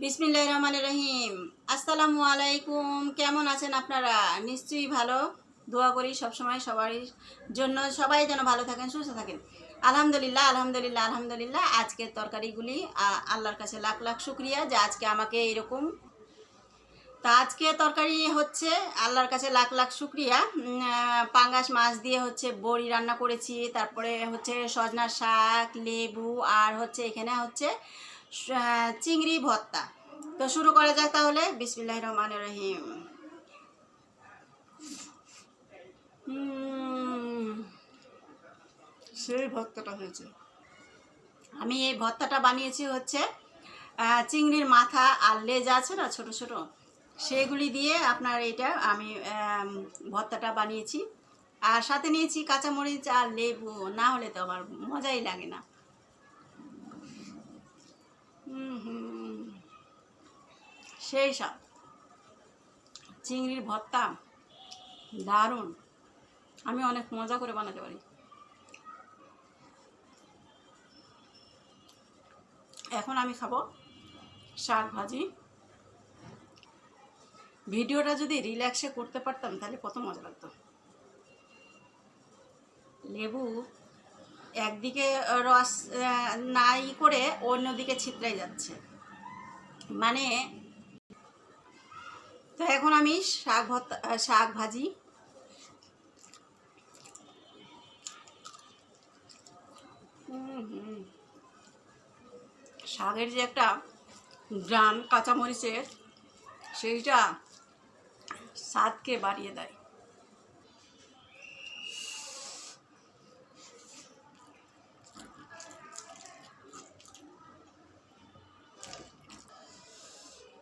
বিসমিল্লাহির রহমানির রহিম। আসসালামু আলাইকুম। কেমন আছেন আপনারা? নিশ্চয়ই ভালো। দোয়া করি সবসময় সবারই জন্য, সবাই যেন ভালো থাকেন, সুস্থ থাকেন। আলহামদুলিল্লাহ আলহামদুলিল্লাহ আলহামদুলিল্লাহ। আজকের তরকারিগুলি আল্লাহর কাছে লাখ লাখ শুক্রিয়া যে আজকে আমাকে এরকম। তা আজকে তরকারি হচ্ছে আল্লাহর কাছে লাখ লাখ শুক্রিয়া। পাঙ্গাস মাছ দিয়ে হচ্ছে বড়ি রান্না করেছি, তারপরে হচ্ছে সজনা শাক, লেবু, আর হচ্ছে এখানে হচ্ছে চিংড়ি ভর্তা। তো শুরু করা যাক তাহলে। বিসমিল্লাহির রহমানির রহিম। সেই ভর্তাটা হয়েছে। আমি এই ভর্তাটা বানিয়েছি হচ্ছে চিংড়ির মাথা আর লেজ আছে না ছোট ছোট, সেগুলি দিয়ে আপনার এটা আমি ভর্তাটা বানিয়েছি। আর সাথে নিয়েছি কাঁচামরিচ আর লেবু, না হলে তো আমার মজাই লাগে না। সেই সব চিংড়ির ভর্তা দারুণ, আমি অনেক মজা করে বানাতে পারি। এখন আমি খাবো শাক ভাজি। ভিডিওটা যদি রিল্যাক্সে করতে পারতাম তাহলে কত মজা লাগতো। লেবু একদিকে রস নাই করে অন্যদিকে ছিটড়াই যাচ্ছে, মানে। তো এখন আমি শাক ভাজি। শাকের যে একটা গ্রান কাঁচামরিচের, সেইটা স্বাদকে বাড়িয়ে দেয়।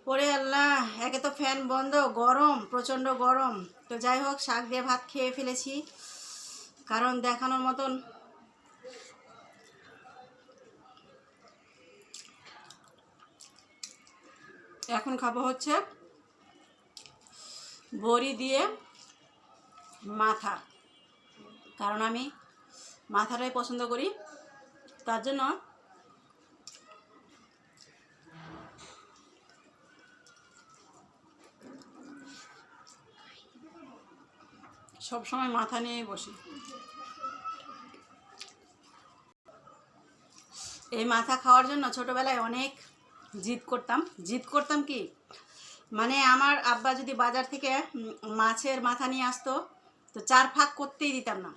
পরে আল্লাহ, একে তো ফ্যান বন্ধ, গরম, প্রচণ্ড গরম। তো যাই হোক, শাক দিয়ে ভাত খেয়ে ফেলেছি, কারণ দেখানোর মতন। এখন খাবো হচ্ছে বড়ি দিয়ে মাথা, কারণ আমি মাথাটাই পছন্দ করি, তার জন্য। সবসময় মাথা নিয়েই বসি। এই মাথা খাওয়ার জন্য ছোটোবেলায় অনেক জিদ করতাম কি, মানে আমার আব্বা যদি বাজার থেকে মাছের মাথা নিয়ে আসতো, তো 4 ভাগ করতেই দিতাম না,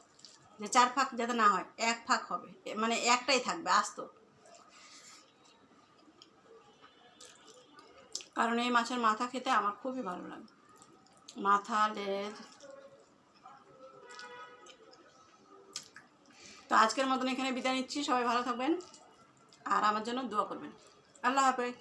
যে 4 ভাগ যাতে না হয়, 1 ভাগ হবে, মানে একটাই থাকবে, আসতো। কারণ এই মাছের মাথা খেতে আমার খুবই ভালো লাগে, মাথা, লেজ। তো আজকের মতন এখানে বিদায় নিচ্ছি। সবাই ভালো থাকবেন আর আমার জন্য দোয়া করবেন। আল্লাহ হাফেজ।